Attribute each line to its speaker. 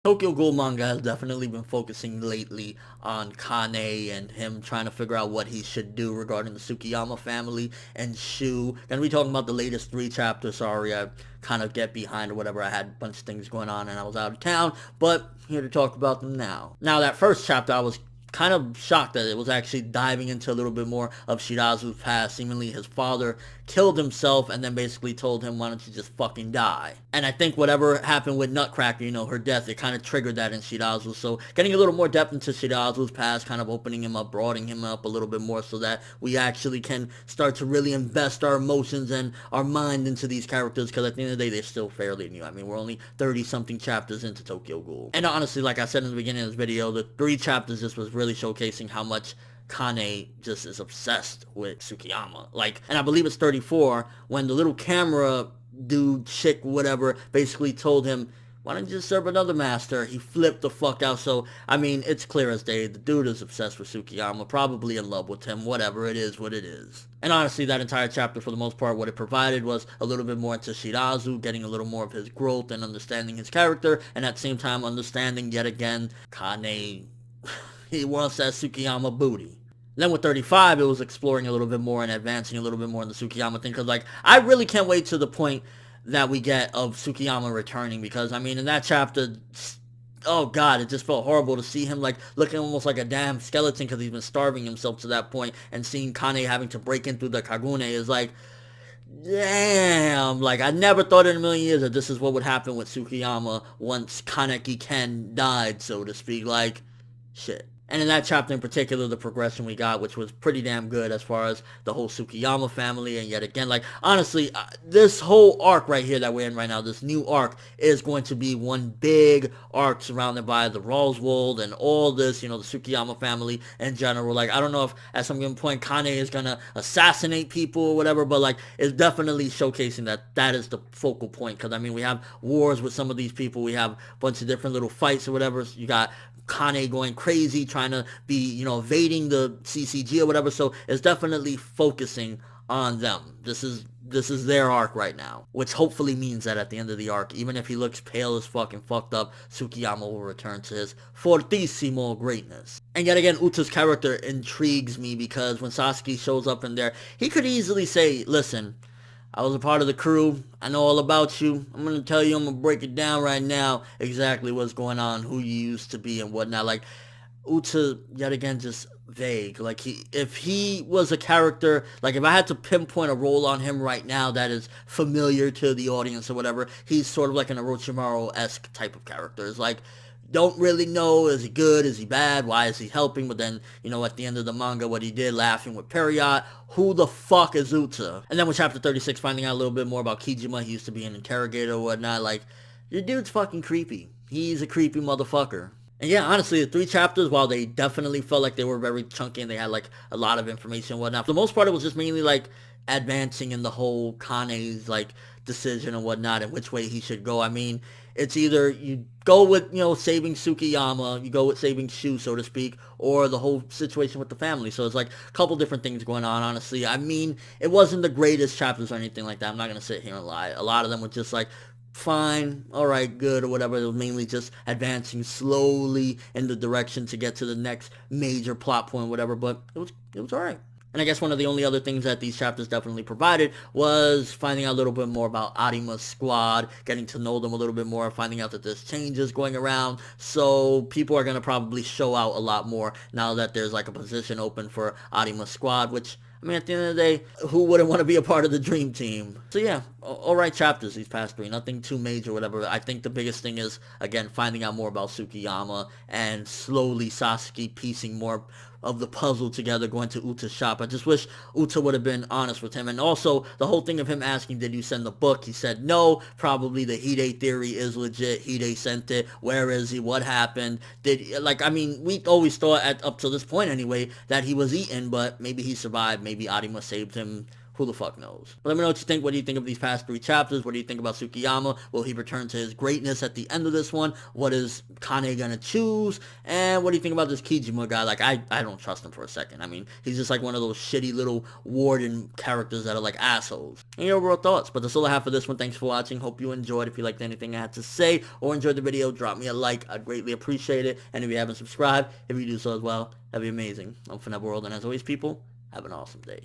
Speaker 1: Tokyo Ghoul manga has definitely been focusing lately on Kane and him trying to figure out what he should do regarding the Tsukiyama family and Shu. Gonna be talking about the latest 3 chapters. Sorry, I kind of get behind or whatever. I had a bunch of things going on and I was out of town, but here to talk about them now. Now, that first chapter, I was kind of shocked that it was actually diving into a little bit more of Shirazu's past. Seemingly his father killed himself and then basically told him, why don't you just fucking die? And I think whatever happened with Nutcracker, her death, it kind of triggered that in Shirazu. So getting a little more depth into Shirazu's past, kind of opening him up, broadening him up a little bit more so that we actually can start to really invest our emotions and our mind into these characters, because at the end of the day, they're still fairly new. I mean, we're only 30-something chapters into Tokyo Ghoul. And honestly, like I said in the beginning of this video, the 3 chapters just was really showcasing how much Kane just is obsessed with Tsukiyama. And I believe it's 34 when the little camera dude, chick, whatever, basically told him, why don't you just serve another master? He flipped the fuck out. So, I mean, it's clear as day. The dude is obsessed with Tsukiyama, probably in love with him, whatever. It is what it is. And honestly, that entire chapter, for the most part, what it provided was a little bit more into Shirazu, getting a little more of his growth and understanding his character, and at the same time understanding, yet again, Kane, he wants that Tsukiyama booty. Then with 35, it was exploring a little bit more and advancing a little bit more in the Tsukiyama thing, because, I really can't wait to the point that we get of Tsukiyama returning, because, I mean, in that chapter, oh god, it just felt horrible to see him, looking almost like a damn skeleton, because he's been starving himself to that point, and seeing Kane having to break in through the Kagune is damn, I never thought in a million years that this is what would happen with Tsukiyama once Kaneki Ken died, so to speak, shit. And in that chapter in particular, the progression we got, which was pretty damn good as far as the whole Tsukiyama family, and yet again, honestly, this whole arc right here that we're in right now, this new arc, is going to be one big arc surrounded by the Roswell and all this, the Tsukiyama family in general. I don't know if at some given point Kane is gonna assassinate people or whatever, but, it's definitely showcasing that is the focal point, because, I mean, we have wars with some of these people, we have a bunch of different little fights or whatever, you got Kane going crazy, trying to be, evading the CCG or whatever, so it's definitely focusing on them. This is their arc right now, which hopefully means that at the end of the arc, even if he looks pale as fuck and fucked up, Tsukiyama will return to his fortissimo greatness. And yet again, Uta's character intrigues me, because when Sasuke shows up in there, he could easily say, listen, I was a part of the crew. I know all about you. I'm going to tell you, I'm going to break it down right now, exactly what's going on, who you used to be and whatnot. Uta, yet again, just vague. If he was a character, if I had to pinpoint a role on him right now that is familiar to the audience or whatever, he's sort of like an Orochimaru-esque type of character. It's don't really know, is he good, is he bad, why is he helping, but then, at the end of the manga, what he did, laughing with Period, who the fuck is Uta? And then with chapter 36, finding out a little bit more about Kijima, he used to be an interrogator or whatnot, your dude's fucking creepy. He's a creepy motherfucker. And yeah, honestly, the 3 chapters, while they definitely felt like they were very chunky and they had, a lot of information and whatnot, for the most part, it was just mainly, advancing in the whole Kane's, decision and whatnot and which way he should go. I mean, it's either you go with, saving Tsukiyama, you go with saving Shu, so to speak, or the whole situation with the family. So it's a couple different things going on, honestly. I mean, it wasn't the greatest chapters or anything like that. I'm not going to sit here and lie. A lot of them were just fine, alright, good, or whatever. It was mainly just advancing slowly in the direction to get to the next major plot point, whatever, but it was alright. And I guess one of the only other things that these chapters definitely provided was finding out a little bit more about Arima's squad, getting to know them a little bit more, finding out that there's changes going around, so people are going to probably show out a lot more now that there's a position open for Arima's squad, which, I mean, at the end of the day, who wouldn't want to be a part of the dream team? So yeah, alright chapters, these past 3, nothing too major, whatever. I think the biggest thing is, again, finding out more about Tsukiyama, and slowly Sasuke piecing more of the puzzle together, going to Uta's shop. I just wish Uta would have been honest with him. And also, the whole thing of him asking, did you send the book? He said no. Probably the Hide theory is legit. Hide sent it. Where is he? What happened? I mean, we always thought, up to this point anyway, that he was eaten, but maybe he survived. Maybe Arima saved him. Who the fuck knows? But let me know what you think. What do you think of these past 3 chapters? What do you think about Tsukiyama? Will he return to his greatness at the end of this one? What is Kane gonna choose? And what do you think about this Kijima guy? Like, I don't trust him for a second. I mean, he's just like one of those shitty little warden characters that are like assholes. And your overall thoughts. But that's all I have for this one. Thanks for watching. Hope you enjoyed. If you liked anything I had to say or enjoyed the video, drop me a like. I'd greatly appreciate it. And if you haven't subscribed, if you do so as well, that'd be amazing. I'm ForneverWorld, and as always, people, have an awesome day.